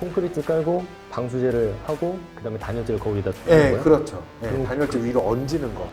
콘크리트 깔고 방수제를 하고 그다음에 단열재를 거기다 네, 넣는 거예요? 그렇죠. 네, 그럼- 단열재 위로 얹는 거.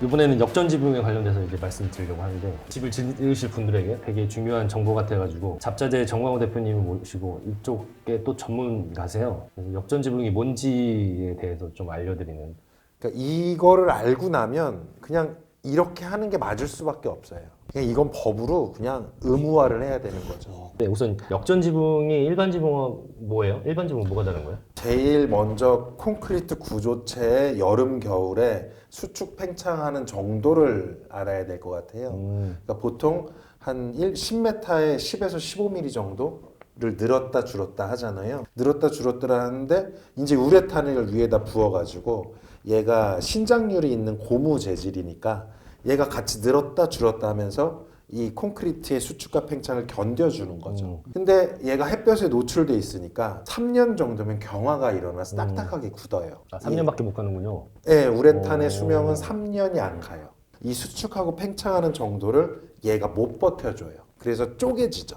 이번에는 역전 지붕에 관련돼서 이제 말씀드리려고 하는데 집을 지으실 분들에게 되게 중요한 정보 같아가지고 잡자재 정광호 대표님을 모시고 이쪽에 또 전문가세요. 그래서 역전 지붕이 뭔지에 대해서 좀 알려드리는. 그러니까 이거를 알고 나면 그냥 이렇게 하는 게 맞을 수밖에 없어요. 그냥 이건 법으로 그냥 의무화를 해야 되는 거죠. 네, 우선 역전 지붕이 일반 지붕은 뭐예요? 일반 지붕은 뭐가 다른 거예요? 제일 먼저 콘크리트 구조체의 여름 겨울에 수축 팽창하는 정도를 알아야 될 것 같아요. 그러니까 보통 한 10m에 10에서 15mm 정도를 늘었다 줄었다 하잖아요. 늘었다 줄었다 하는데 이제 우레탄을 위에다 부어가지고 얘가 신장률이 있는 고무 재질이니까 얘가 같이 늘었다 줄었다 하면서 이 콘크리트의 수축과 팽창을 견뎌주는 거죠. 근데 얘가 햇볕에 노출돼 있으니까 3년 정도면 경화가 일어나서 딱딱하게 굳어요. 아, 3년밖에 못 가는군요. 네, 우레탄의 오. 수명은 3년이 안 가요. 이 수축하고 팽창하는 정도를 얘가 못 버텨줘요. 그래서 쪼개지죠.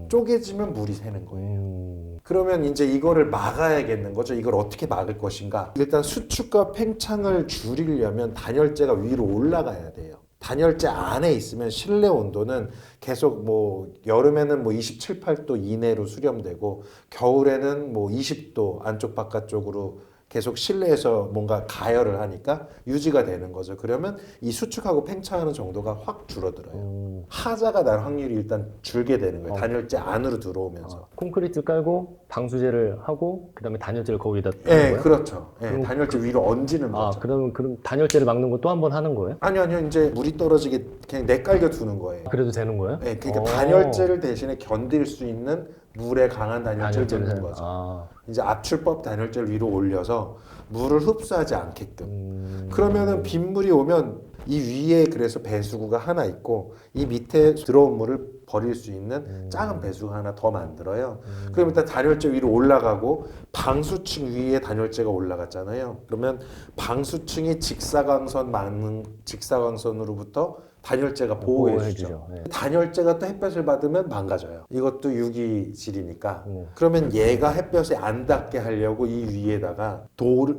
쪼개지면 물이 새는 거예요. 그러면 이제 이거를 막아야겠는 거죠. 이걸 어떻게 막을 것인가? 일단 수축과 팽창을 줄이려면 단열재가 위로 올라가야 돼요. 단열재 안에 있으면 실내 온도는 계속 뭐 여름에는 뭐 27, 8도 이내로 수렴되고 겨울에는 뭐 20도 안쪽 바깥쪽으로 계속 실내에서 뭔가 가열을 하니까 유지가 되는 거죠. 그러면 이 수축하고 팽창하는 정도가 확 줄어들어요. 하자가 날 확률이 일단 줄게 되는 거예요. 단열재 안으로 들어오면서. 콘크리트 깔고 방수제를 하고 그다음에 단열재를 거기다 넣는 네, 거예요? 그렇죠. 네, 그럼 단열재 위로 얹는 아, 거죠. 그럼 단열재를 막는 거 또 한 번 하는 거예요? 아니요, 이제 물이 떨어지게 그냥 내깔겨 두는 거예요. 그래도 되는 거예요? 네, 그러니까 오. 단열재를 대신에 견딜 수 있는 물에 강한 단열재를 넣는 거죠. 아. 이제 압출법 단열재를 위로 올려서 물을 흡수하지 않게끔. 그러면은 빗물이 오면 이 위에 그래서 배수구가 하나 있고 이 밑에 들어온 물을 버릴 수 있는 작은 배수구 하나 더 만들어요. 그럼 일단 단열재 위로 올라가고 방수층 위에 단열재가 올라갔잖아요. 그러면 방수층이 직사광선 맞는 직사광선으로부터 단열재가 보호해주죠. 네. 단열재가 또 햇볕을 받으면 망가져요. 이것도 유기질이니까. 그러면 얘가 햇볕에 안 닿게 하려고 이 위에다가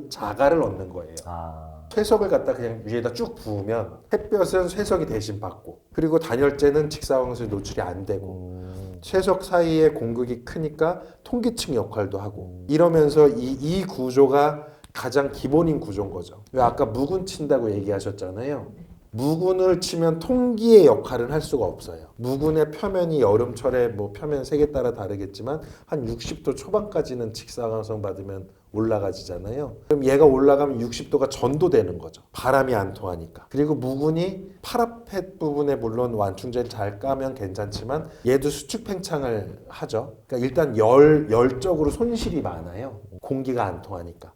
자갈을 넣는 거예요. 아. 쇠석을 갖다 그냥 위에다 쭉 부으면 햇볕은 쇠석이 대신 받고 그리고 단열재는 직사광선에 노출이 안 되고 쇠석 사이에 공극이 크니까 통기층 역할도 하고 이러면서 이 구조가 가장 기본인 구조인 거죠. 왜 아까 무군 친다고 얘기하셨잖아요. 무군을 치면 통기의 역할은 할 수가 없어요. 무군의 표면이 여름철에 뭐 표면 색에 따라 다르겠지만 한 60도 초반까지는 직사광선 받으면 올라가지잖아요. 그럼 얘가 올라가면 60도가 전도되는 거죠. 바람이 안 통하니까. 그리고 무군이 파라펫 부분에 물론 완충제를 잘 까면 괜찮지만 얘도 수축 팽창을 하죠. 그러니까 일단 열적으로 손실이 많아요. 공기가 안 통하니까.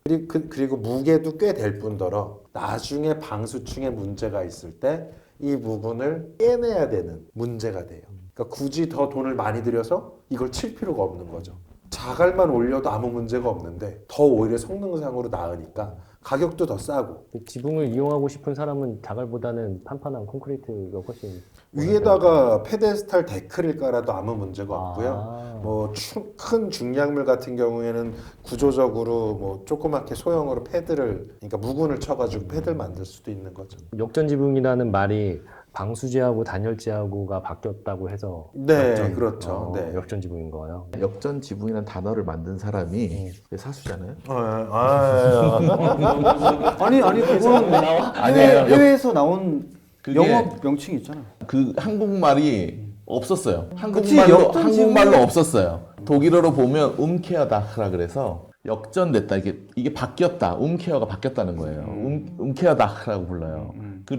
그리고 무게도 꽤 될 뿐더러 나중에 방수층에 문제가 있을 때 이 무군을 깨내야 되는 문제가 돼요. 그러니까 굳이 더 돈을 많이 들여서 이걸 칠 필요가 없는 거죠. 자갈만 올려도 아무 문제가 없는데 더 오히려 성능상으로 나으니까 가격도 더 싸고 지붕을 이용하고 싶은 사람은 자갈보다는 판판한 콘크리트가 훨씬 위에다가 페데스탈 데크를 깔아도 아무 문제가 없고요. 아. 뭐 큰 중량물 같은 경우에는 구조적으로 뭐 조그맣게 소형으로 패드를 그러니까 무군을 쳐가지고 패드를 만들 수도 있는 거죠. 역전 지붕이라는 말이 방수제하고 단열재하고가 바뀌었다고 해서 네, 그렇죠. 네. 역전 지붕인 거예요. 역전 지붕이라는 단어를 만든 사람이 사수잖아요. 아니 그거는 아니에요. 해외에서 나온 그게- 영어 명칭이 있잖아. 그 한국말이 없었어요. 그치, 한국말로 역전 지붕- 없었어요. 독일어로 보면 움케어다크라 그래서 역전됐다. 이게 바뀌었다. 움케어가 바뀌었다는 거예요. 움케어다크라고 불러요.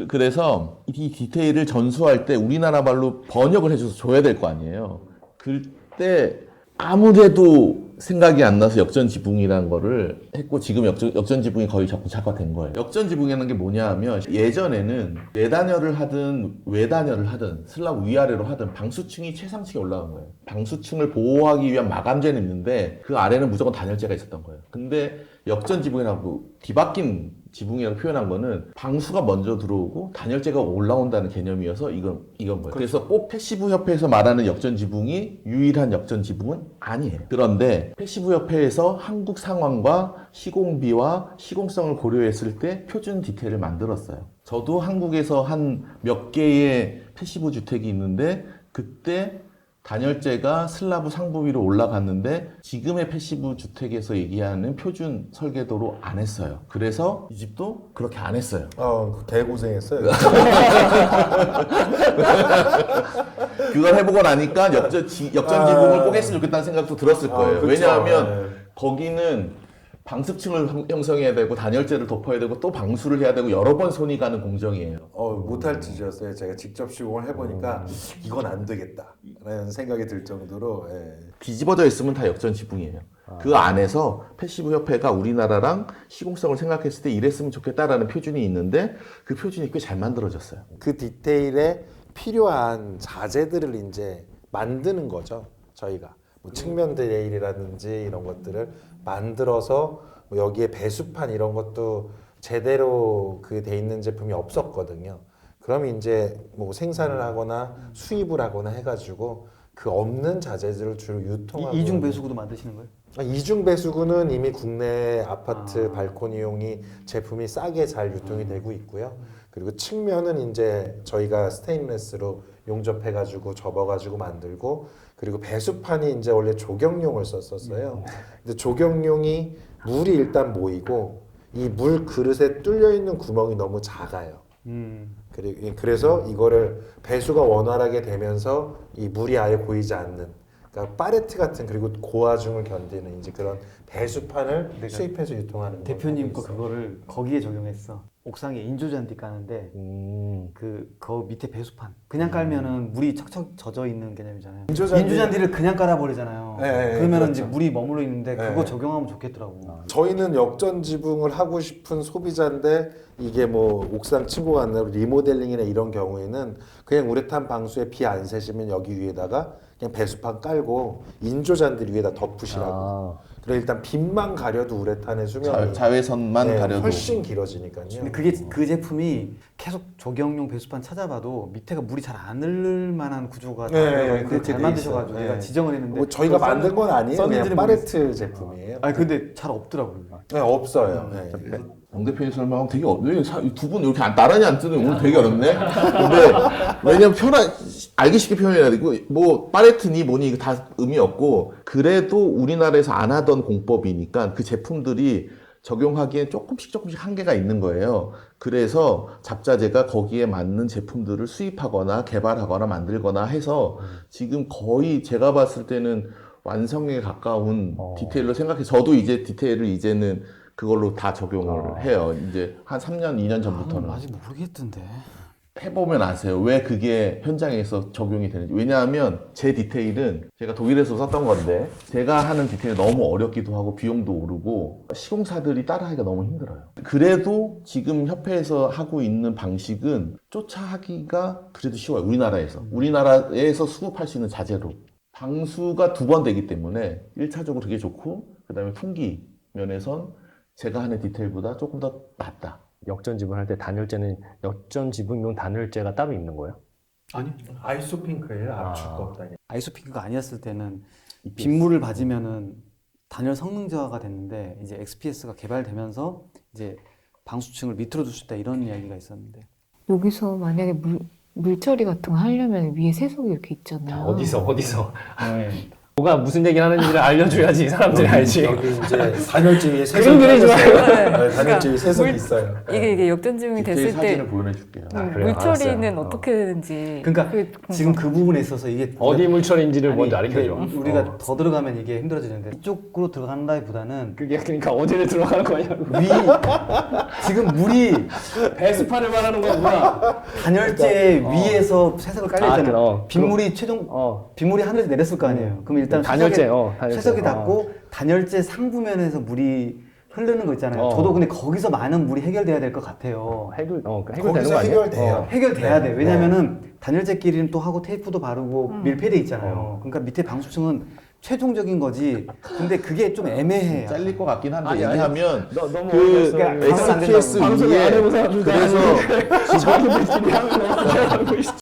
그래서 이 디테일을 전수할 때 우리나라 말로 번역을 해줘서 줘야 될 거 아니에요. 그때 아무래도 생각이 안 나서 역전 지붕이라는 거를 했고 지금 역전 지붕이 거의 작화된 거예요. 역전 지붕이라는 게 뭐냐 하면 예전에는 내단열을 하든 외단열을 하든 슬랍 위아래로 하든 방수층이 최상층에 올라간 거예요. 방수층을 보호하기 위한 마감재는 있는데 그 아래는 무조건 단열재가 있었던 거예요. 근데 역전 지붕이라고 뒤바뀐 지붕이라고 표현한 거는 방수가 먼저 들어오고 단열재가 올라온다는 개념이어서 이건 거예요. 그래서 꼭 패시브 협회에서 말하는 역전 지붕이 유일한 역전 지붕은 아니에요. 그런데 패시브 협회에서 한국 상황과 시공비와 시공성을 고려했을 때 표준 디테일을 만들었어요. 저도 한국에서 한 몇 개의 패시브 주택이 있는데 그때 단열재가 슬라브 상부 위로 올라갔는데 지금의 패시브 주택에서 얘기하는 표준 설계도로 안 했어요. 그래서 이 집도 그렇게 안 했어요. 개고생했어요. 그걸 해보고 나니까 역전 지붕을 꼭 했으면 좋겠다는 생각도 들었을 거예요. 그쵸. 왜냐하면 거기는 방습층을 형성해야 되고 단열재를 덮어야 되고 또 방수를 해야 되고 여러 번 손이 가는 공정이에요. 못할 짓이었어요. 제가 직접 시공을 해보니까 이건 안 되겠다라는 생각이 들 정도로. 뒤집어져 있으면 다 역전 지붕이에요. 그 안에서 패시브 협회가 우리나라랑 시공성을 생각했을 때 이랬으면 좋겠다라는 표준이 있는데 그 표준이 꽤 잘 만들어졌어요. 그 디테일에 필요한 자재들을 이제 만드는 거죠. 저희가 뭐 측면 디테일이라든지 이런 것들을 만들어서 뭐 여기에 배수판 이런 것도 제대로 그 돼 있는 제품이 없었거든요. 그럼 이제 뭐 생산을 하거나 수입을 하거나 해가지고 그 없는 자재들을 주로 유통하고. 이중 배수구도 만드시는 거예요? 이중 배수구는 이미 국내 아파트 발코니용이 제품이 싸게 잘 유통이 되고 있고요. 그리고 측면은 이제 저희가 스테인레스로 용접해가지고 접어가지고 만들고, 그리고 배수판이 이제 원래 조경용을 썼었어요. 근데 조경용이 물이 일단 모이고 이 물 그릇에 뚫려 있는 구멍이 너무 작아요. 그래서 이거를 배수가 원활하게 되면서 이 물이 아예 고이지 않는, 그러니까 파레트 같은, 그리고 고하중을 견디는 이제 그런 배수판을 수입해서 유통하는. 대표님 거 그거를 거기에 적용했어. 옥상에 인조잔디 까는데 그 밑에 배수판 그냥 깔면은 물이 척척 젖어 있는 개념이잖아요. 인조잔디를 그냥 깔아버리잖아요. 그러면은 그렇죠. 이제 물이 머물러 있는데 그거 적용하면 좋겠더라고. 저희는 역전 지붕을 하고 싶은 소비자인데 이게 뭐 옥상 층고가 안 나고 리모델링이나 이런 경우에는 그냥 우레탄 방수에 비 안 새시면 여기 위에다가 그냥 배수판 깔고 인조잔디 위에다 덮으시라고. 그래 일단 빛만 가려도 우레탄의 수명이 자외선만 가려도 훨씬 길어지니까요. 근데 그게 그 제품이 계속 조경용 배수판 찾아봐도 밑에가 물이 잘 안 흐를 만한 구조가 그렇게 잘 돼 만드셔가지고 있어요. 내가 지정을 했는데 뭐 저희가 만든 건 아니에요. 그냥 썼는지는 파레트 제품이에요. 아니 근데 잘 없더라고요. 없어요. 정 대표님 설명하면 되게 두 분 이렇게 나란히 앉으면 오늘 되게 어렵네. 근데 왜냐면 알기 쉽게 표현해야 되고 뭐 파레트니 뭐니 이거 다 의미 없고, 그래도 우리나라에서 안 하던 공법이니까 그 제품들이 적용하기엔 조금씩 한계가 있는 거예요. 그래서 잡자재가 거기에 맞는 제품들을 수입하거나 개발하거나 만들거나 해서 지금 거의 제가 봤을 때는 완성에 가까운 디테일로 생각해서 저도 이제 디테일을 이제는 그걸로 다 적용을 해요. 이제 한 3년, 2년 전부터는. 아직 모르겠던데. 해보면 아세요. 왜 그게 현장에서 적용이 되는지. 왜냐하면 제 디테일은 제가 독일에서 썼던 건데 제가 하는 디테일이 너무 어렵기도 하고 비용도 오르고 시공사들이 따라하기가 너무 힘들어요. 그래도 지금 협회에서 하고 있는 방식은 쫓아하기가 그래도 쉬워요. 우리나라에서 수급할 수 있는 자재로. 방수가 2번 되기 때문에 1차적으로 그게 좋고, 그 다음에 풍기 면에선 제가 하는 디테일보다 조금 더 낫다. 역전 지붕 할 때 단열재는 역전 지붕용 단열재가 따로 있는 거예요? 아니요. 아이소핑크예요. 압축법. 아이소핑크가 아니었을 때는 빗물을 받으면은 단열 성능 저하가 됐는데 이제 XPS가 개발되면서 이제 방수층을 밑으로 둘 수 있다 이런 이야기가 있었는데. 여기서 만약에 물처리 같은 거 하려면 위에 세석이 이렇게 있잖아요. 어디서 뭐가 무슨 얘기를 하는지를 알려줘야지 사람들이 알지. 여기 이제 단열재 위에 그림 그리지 마요. 단열재 위에 세석이 있어요. 이게 역전 지붕이 디테일 됐을 때 사진을 보내줄게요. 그래요? 물처리는 알았어요. 어떻게 되는지. 그러니까 그게 지금 그 부분에 있어서 이게 어디 물처리인지를 아니, 먼저 알려줘. 이게 우리가 더 들어가면 이게 힘들어지는데 이쪽으로 들어간다기보다는 그게 그러니까 어디를 들어가는 거냐고. 지금 물이 배수판을 말하는 거구나. 단열재 위에서 세석을 깔려 있잖아요. 그럼. 빗물이 빗물이 하늘에서 내렸을 거 아니에요. 그럼 일단 단열재, 세석이 닿고 단열재 상부면에서 물이 흐르는 거 있잖아요. 저도 근데 거기서 많은 물이 해결돼야 될 것 같아요. 해결되는 거기서 거 아니야? 해결돼요. 해결돼야 돼. 왜냐면은 단열재끼리는 또 하고 테이프도 바르고 밀폐돼 있잖아요. 그러니까 밑에 방수층은 최종적인 거지. 근데 그게 좀 애매해. 잘릴 것 같긴 한데 아니, 얘기하면 너무 그 그러니까 SPS 방송을 안 해본 사람들 그래서 그래서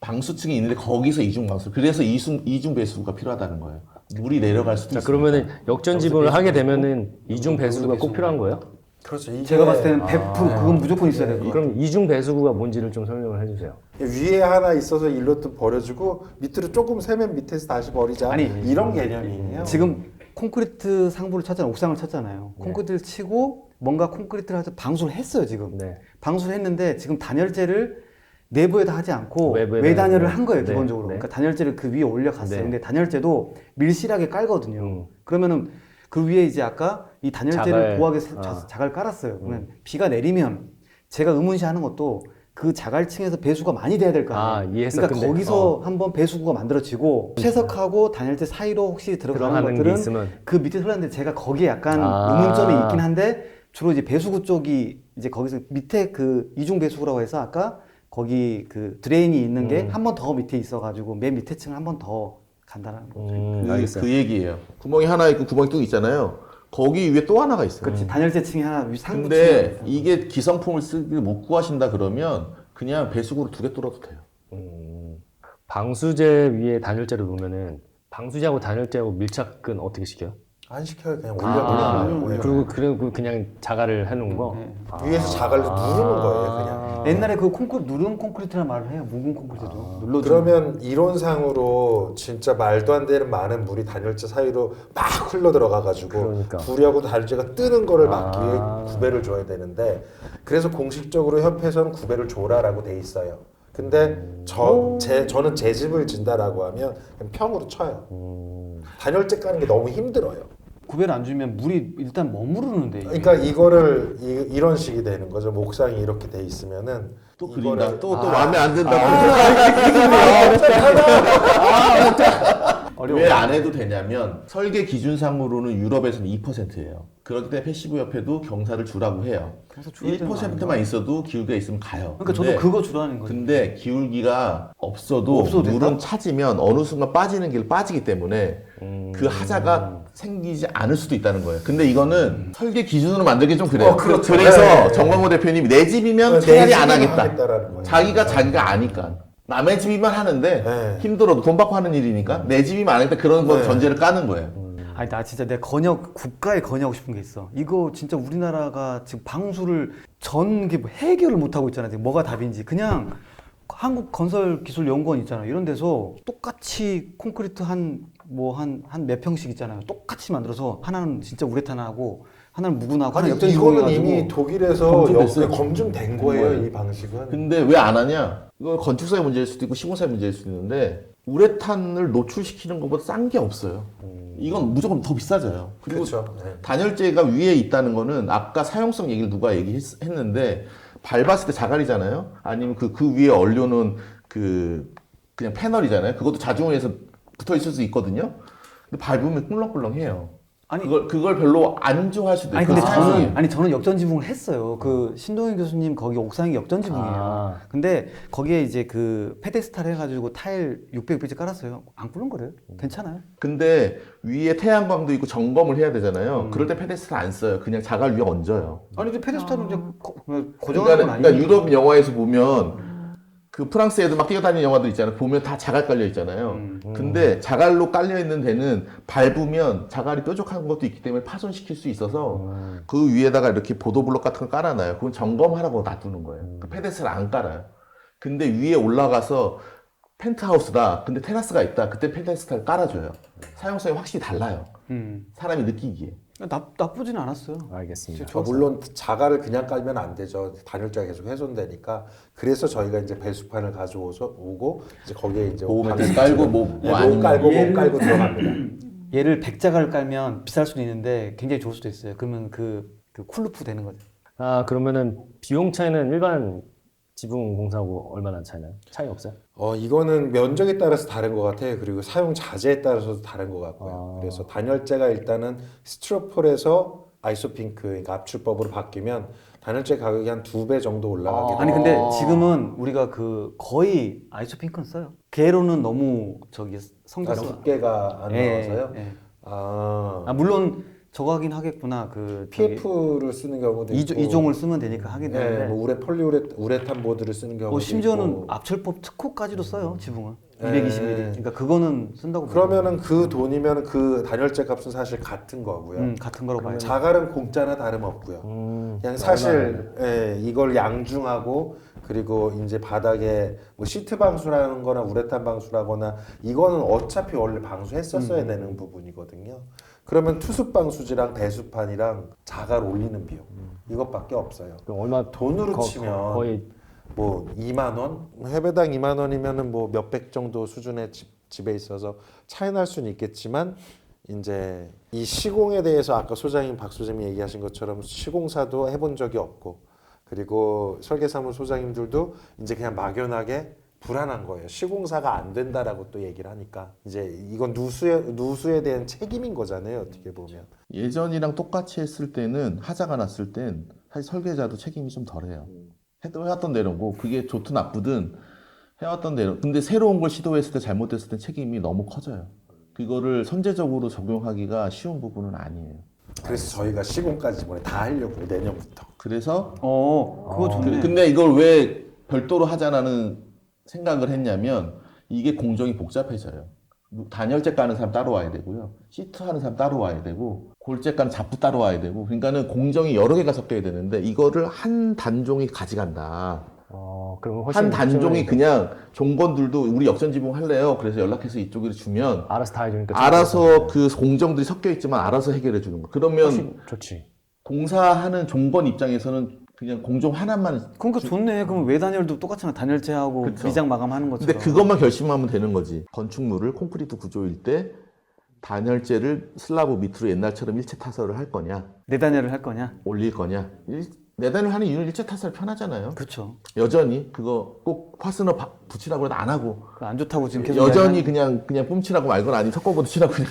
방수층이 있는데 거기서 이중 방수. 그래서 이중 배수구가 필요하다는 거예요. 물이 내려갈 수도 자 있어요. 그러면은 역전 지붕을 하게 되면은 이중 배수구가 꼭 필요한 거예요? 그렇죠. 이게 제가 봤을 때는 100% 그건 무조건 있어야 될 것 같아요. 그럼 이중 배수구가 뭔지를 좀 설명을 해주세요. 위에 하나 있어서 일로 또 버려주고 밑으로 조금 세면 밑에서 다시 버리자. 아니, 이런 개념이에요. 지금 콘크리트 상부를 찾잖아요. 옥상을 찾잖아요. 네. 콘크리트를 치고 뭔가 콘크리트를 해서 방수를 했어요, 지금. 네. 방수를 했는데 지금 단열재를 내부에다 하지 않고 외부에다 외단열을 네. 한 거예요, 네. 기본적으로. 네. 그러니까 단열재를 그 위에 올려갔어요. 네. 근데 단열재도 밀실하게 깔거든요. 그러면은 그 위에 이제 아까 이 단열재를 자갈. 보호하게 아. 자갈 깔았어요. 그러면 비가 내리면 제가 의문시하는 것도 그 자갈층에서 배수가 많이 돼야 될 거 아니에요. 아, 이해했어. 그러니까 근데, 거기서 한번 배수구가 만들어지고 채석하고 단열재 사이로 혹시 들어가는 들어가는 게 것들은 있으면 그 밑에 흘렀는데 제가 거기에 약간 아. 의문점이 있긴 한데 주로 이제 배수구 쪽이 이제 거기서 밑에 그 이중 배수구라고 해서 아까 거기 그 드레인이 있는 게 한 번 더 밑에 있어가지고 맨 밑에 층을 한 번 더 간다는 거죠. 알겠어요. 그 얘기예요. 구멍이 하나 있고 구멍이 뚝 있잖아요. 거기 위에 또 하나가 있어요. 그렇지 단열재 층이 하나 상부 근데 층이 이게 기성품을 쓰기 못 구하신다 그러면 그냥 배수구로 2개 뚫어도 돼요. 방수제 위에 단열재를 놓으면은 방수제하고 단열재하고 밀착은 어떻게 시켜요? 안 시켜요. 그냥 아, 올려놔요. 그리고 그냥 자갈을 해놓은 거. 위에서 자갈로 누르는 거예요. 그냥. 옛날에 그 누른 콘크리트란 말을 해요. 묵은 콘크리트도 눌러주는. 그러면 이론상으로 진짜 말도 안 되는 많은 물이 단열재 사이로 막 흘러 들어가가지고 그러니까. 불이하고 단열재가 뜨는 거를 막기 위해 아. 구배를 줘야 되는데 그래서 공식적으로 협회에서는 구배를 줘라라고 돼 있어요. 근데 저는 제 집을 진다라고 하면 그냥 평으로 쳐요. 단열재 까는 게 너무 힘들어요. 구배를 안 주면 물이 일단 머무르는데. 이게. 그러니까 이거를 이런 식이 되는 거죠. 목상이 이렇게 돼 있으면은 또 그린다. 이거를- 또 마음에 안 든다. 왜 안 해도 되냐면 설계 기준상으로는 유럽에서는 2%예요. 그렇기 때문에 패시브 협회도 경사를 주라고 해요. 그래서 줄어야 되는 거 1%만 있어도 기울기가 있으면 가요. 그러니까 저도 그거 주라는 거죠. 근데 기울기가 없어도 물은 된다? 차지면 어느 순간 빠지는 길 빠지기 때문에 그 하자가 생기지 않을 수도 있다는 거예요. 근데 이거는 설계 기준으로 만들기 좀 그래요. 그렇죠. 그래서 네. 정광호 대표님이 내 집이면 내 차라리 안 집이면 하겠다. 하겠다라는 거예요. 자기가 아니까. 남의 집이면 하는데 네. 힘들어도 돈 받고 하는 일이니까 내 집이면 안 하겠다. 그런 거 네. 전제를 까는 거예요. 아니 나 진짜 내 국가에 건의하고 싶은 게 있어. 이거 진짜 우리나라가 지금 방수를 게 해결을 못 하고 있잖아. 지금 뭐가 답인지 그냥 한국건설기술연구원 있잖아. 이런 데서 똑같이 콘크리트 한 몇 평씩 있잖아요. 똑같이 만들어서 하나는 진짜 우레탄하고 하나는 묵은하고 아니 하나는 역전지 이거는 해가지고 이미 독일에서 검증됐어요. 검증된 거예요. 이 방식은. 근데 왜 안 하냐? 이거 건축사의 문제일 수도 있고 시공사의 문제일 수도 있는데 우레탄을 노출시키는 것보다 싼 게 없어요. 이건 무조건 더 비싸져요. 그리고 그렇죠. 네. 단열재가 위에 있다는 거는 아까 사용성 얘기를 누가 얘기했는데 밟았을 때 자갈이잖아요. 아니면 그 위에 얼려놓은 그냥 패널이잖아요. 그것도 자중에서 붙어 있을 수 있거든요. 근데 밟으면 꿀렁꿀렁해요. 아니, 그걸 별로 안 좋아할 수도 아니 있고. 근데 저는 역전 지붕을 했어요. 그 신동현 교수님 거기 옥상이 역전 지붕이에요. 아. 근데 거기에 이제 그 페데스탈 해가지고 타일 600페이지 깔았어요. 안 꿀렁거려요. 괜찮아요. 근데 위에 태양광도 있고 점검을 해야 되잖아요. 그럴 때 페데스탈 안 써요. 그냥 자갈 위에 얹어요. 아니 근데 페데스탈은 이제 고정하는 그러니까, 건 아니에요. 유럽 영화에서 보면 그 프랑스 애들 막 뛰어다니는 영화들 있잖아요. 보면 다 자갈 깔려 있잖아요. 근데 자갈로 깔려 있는 데는 밟으면 자갈이 뾰족한 것도 있기 때문에 파손시킬 수 있어서 그 위에다가 이렇게 보도블록 같은 걸 깔아놔요. 그건 점검하라고 놔두는 거예요. 그 페데스를 안 깔아요. 근데 위에 올라가서 펜트하우스다. 근데 테라스가 있다. 그때 페데스탈 깔아줘요. 사용성이 확실히 달라요. 사람이 느끼기에. 나쁘진 않았어요. 알겠습니다. 물론 자갈을 그냥 깔면 안 되죠. 단열재가 계속 훼손되니까. 그래서 저희가 이제 배수판을 가져오고 이제 거기에 이제 보호 매트 방수 깔고 지금, 뭐 네, 아니면 못 깔고 못 깔고 들어갑니다. 얘를 100자갈 깔면 비쌀 수도 있는데 굉장히 좋을 수도 있어요. 그러면 그 쿨루프 되는 거죠. 아 그러면은 비용 차이는 일반 지붕 공사하고 얼마나 차이나요? 차이 없어요? 이거는 면적에 따라서 다른 것 같아요. 그리고 사용 자재에 따라서도 다른 것 같고요. 그래서 단열재가 일단은 스티로폴에서 아이소핑크 그러니까 압출법으로 바뀌면 단열재 가격이 한 2배 정도 올라가게 아니 돼요. 근데 지금은 우리가 그 거의 아이소핑크는 써요. 개로는 너무 저기 성적이 두께가 안 예, 나와서요. 예. 아, 물론 저거 하긴 하겠구나. 그 저기 PF를 쓰는 경우도 있고, 이종을 쓰면 되니까 하긴 예, 되는데 뭐 우레탄 보드를 쓰는 경우도 심지어는 있고. 압철법 특허까지도 써요. 지붕은 예. 220mm. 그러니까 그거는 쓴다고 그러면은 그 돈이면 그 단열재 값은 사실 같은 거고요. 같은 거라고 봐요. 자갈은 공짜나 다름없고요. 그냥 사실 이걸 양중하고 그리고 이제 바닥에 뭐 시트 방수라는 거나 우레탄 방수라거나 이거는 어차피 원래 방수했었어야 되는 부분이거든요. 그러면 투습 방수지랑 대수판이랑 자갈 올리는 비용 이것밖에 없어요. 그럼 얼마 돈으로 치면 거의 뭐 2만 원? 회배당 2만 원이면은 뭐 몇백 정도 수준의 집에 있어서 차이 날 수는 있겠지만 이제 이 시공에 대해서 아까 소장님 박 소장님이 얘기하신 것처럼 시공사도 해본 적이 없고 그리고 설계사무 소장님들도 이제 그냥 막연하게 불안한 거예요. 시공사가 안 된다라고 또 얘기를 하니까 이제 이건 누수에 대한 책임인 거잖아요. 어떻게 보면. 예전이랑 똑같이 했을 때는 하자가 났을 땐 사실 설계자도 책임이 좀 덜해요. 해왔던 대로고 그게 좋든 나쁘든 해왔던 대로. 근데 새로운 걸 시도했을 때 잘못됐을 때 책임이 너무 커져요. 그거를 선제적으로 적용하기가 쉬운 부분은 아니에요. 그래서 저희가 시공까지 이번에 다 하려고 내년부터. 그래서 그거 좋네. 근데 이걸 왜 별도로 하자라는 생각을 했냐면 이게 공정이 복잡해져요. 단열재 까는 사람 따로 와야 되고요. 시트 하는 사람 따로 와야 되고 골재 까는 잡부 따로 와야 되고 그러니까는 공정이 여러 개가 섞여야 되는데 이거를 한 단종이 가져간다. 그러면 훨씬 한 단종이 효율이- 그냥 종건들도 우리 역전지붕 할래요. 그래서 연락해서 이쪽으로 주면 알아서 다 해주니까 알아서 그 공정들이 섞여 있지만 알아서 해결해 주는 거. 그러면 훨씬 좋지. 공사하는 종건 입장에서는 그냥 공정 하나만 그러니까 좋네. 그럼 외단열도 똑같잖아. 단열재하고 그쵸. 미장 마감하는 것처럼. 근데 그것만 결심하면 되는 거지. 건축물을 콘크리트 구조일 때 단열재를 슬라브 밑으로 옛날처럼 일체 타설을 할 거냐, 내단열을 할 거냐? 올릴 거냐. 내단을 하는 이유는 일체 타설 편하잖아요. 그렇죠. 여전히 그거 꼭 파스너 붙이라고 해도 안 하고 안 좋다고 지금 계속 여전히 그냥 뿜칠하고 말거나 아니면 석고보드 칠하고 그냥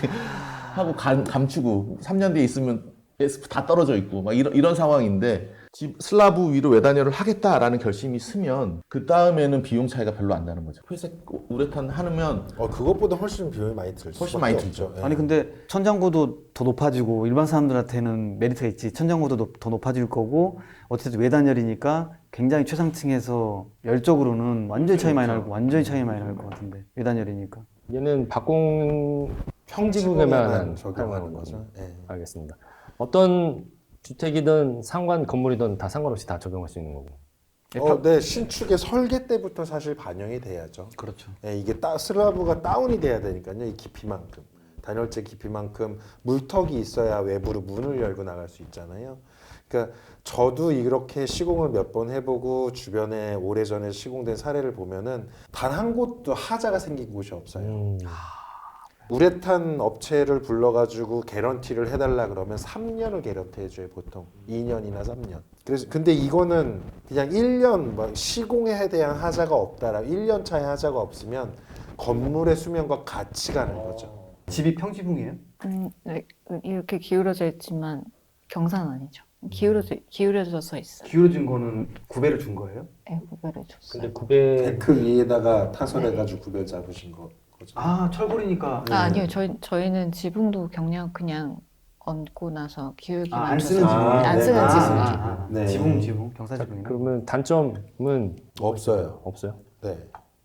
하고 감추고 3년 뒤에 있으면 SF 다 떨어져 있고 막 이런 상황인데 슬라브 위로 외단열을 하겠다라는 결심이 서면 그 다음에는 비용 차이가 별로 안 나는 거죠. 회색 우레탄 하면 그것보다 훨씬 비용이 많이 들 훨씬 수밖에 많이 없죠. 들죠. 예. 아니 근데 천장고도 더 높아지고 일반 사람들한테는 메리트가 있지. 천장고도 더 높아질 거고 어쨌든 외단열이니까 굉장히 최상층에서 열적으로는 완전히 차이 많이 나고 완전히 차이 많이 날 것 같은데 외단열이니까. 얘는 박공 평지부에만 평지부에만 적용하는 거죠. 예. 알겠습니다. 어떤 주택이든 상관 건물이든 다 상관없이 다 적용할 수 있는 거고. 네, 신축의 설계 때부터 사실 반영이 돼야죠. 그렇죠. 예, 이게 슬라브가 다운이 돼야 되니까요. 이 깊이만큼 단열재 깊이만큼 물턱이 있어야 외부로 문을 열고 나갈 수 있잖아요. 그러니까 저도 이렇게 시공을 몇 번 해보고 주변에 오래전에 시공된 사례를 보면은 단 한 곳도 하자가 생긴 곳이 없어요. 우레탄 업체를 불러가지고 개런티를 해달라 그러면 3년을 개런티 해줘요 보통 2년이나 3년. 그래서 근데 이거는 그냥 1년 뭐 시공에 대한 하자가 없다라 1년 차에 하자가 없으면 건물의 수명과 같이 가는 거죠. 집이 평지붕이에요? 네, 이렇게 기울어져 있지만 경사는 아니죠. 기울어져서 있어요. 기울어진 거는 구배를 준 거예요? 네, 구별해 줬어요. 근데 900 데크 위에다가 타설해가지고 구별 잡으신 거죠. 아 철골이니까. 아니요, 저희는 지붕도 그냥 얹고 나서 기울기만 안 쓰는 줘서. 지붕. 안 쓰는 네. 지붕. 지붕 경사 지붕이네. 그러면 단점은 없어요. 없어요? 네.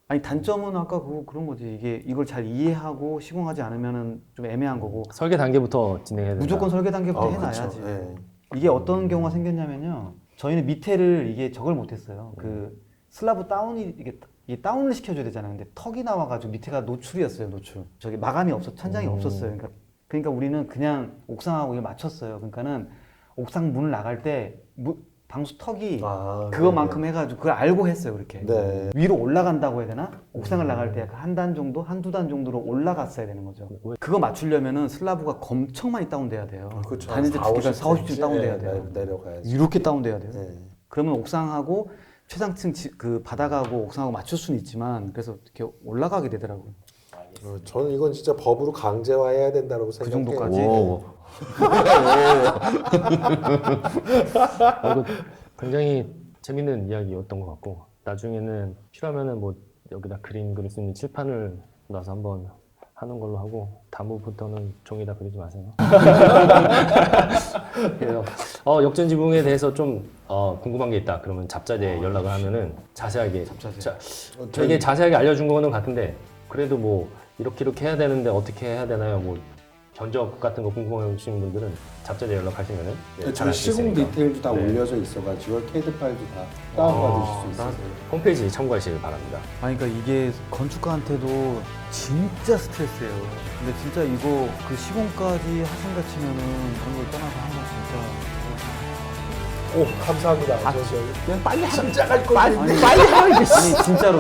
아니 단점은 아까 그런 거지. 이걸 잘 이해하고 시공하지 않으면은 좀 애매한 거고. 설계 단계부터 진행해야 된다. 무조건 설계 단계부터 해놔야지. 그렇죠. 네. 이게 어떤 경우가 생겼냐면요. 저희는 밑에를 이게 저걸 못했어요. 그 슬라브 다운이 이게 다운을 시켜줘야 되잖아요. 근데 턱이 나와가지고 밑에가 노출이었어요. 노출. 저기 마감이 천장이 없었어요. 그러니까 우리는 그냥 옥상하고 이걸 맞췄어요. 그러니까는 옥상 문을 나갈 때 방수 턱이 그거만큼 해가지고 그걸 알고 했어요. 그렇게 네. 위로 올라간다고 해야 되나? 옥상을 나갈 때 한 단 정도, 한두 단 정도로 올라갔어야 되는 거죠. 그거 맞추려면은 슬라브가 엄청 많이 다운돼야 돼요. 그렇죠. 단일재 두께가 4, 50ｃm 다운돼야 돼요. 내려가야지. 이렇게 다운돼야 돼요. 네. 그러면 옥상하고 최상층 그 바닥하고 옥상하고 맞출 수는 있지만 그래서 이렇게 올라가게 되더라고요. 저는 이건 진짜 법으로 강제화해야 된다고 생각해요. 정도까지? 오. 이거 굉장히 재밌는 이야기였던 것 같고 나중에는 필요하면은 뭐 여기다 그림 그릴 수 있는 칠판을 놔서 한번 하는 걸로 하고 다음부터는 종이다 그리지 마세요. 그래서 역전지붕에 대해서 좀 궁금한 게 있다. 그러면 잡자제에 연락을 하면은 자세하게 되게 자세하게 알려준 거는 같은데 그래도 뭐 이렇게 해야 되는데 어떻게 해야 되나요? 뭐 견적 같은 거 궁금하신 분들은 잡자제 연락하시면은 저희 잘할 수 시공 있으니까. 디테일도 다 네. 올려져 있어가지고 캐드 파일도 다 다운받으실 수 있어요. 홈페이지 참고하시길 바랍니다. 아니 그러니까 이게 건축가한테도 진짜 스트레스예요. 근데 진짜 이거 그 시공까지 하신다 치면은 그런 걸 떠나서 한번 진짜 오 감사합니다. 그냥 빨리 하라. 진짜 갈 거지. 아니 진짜로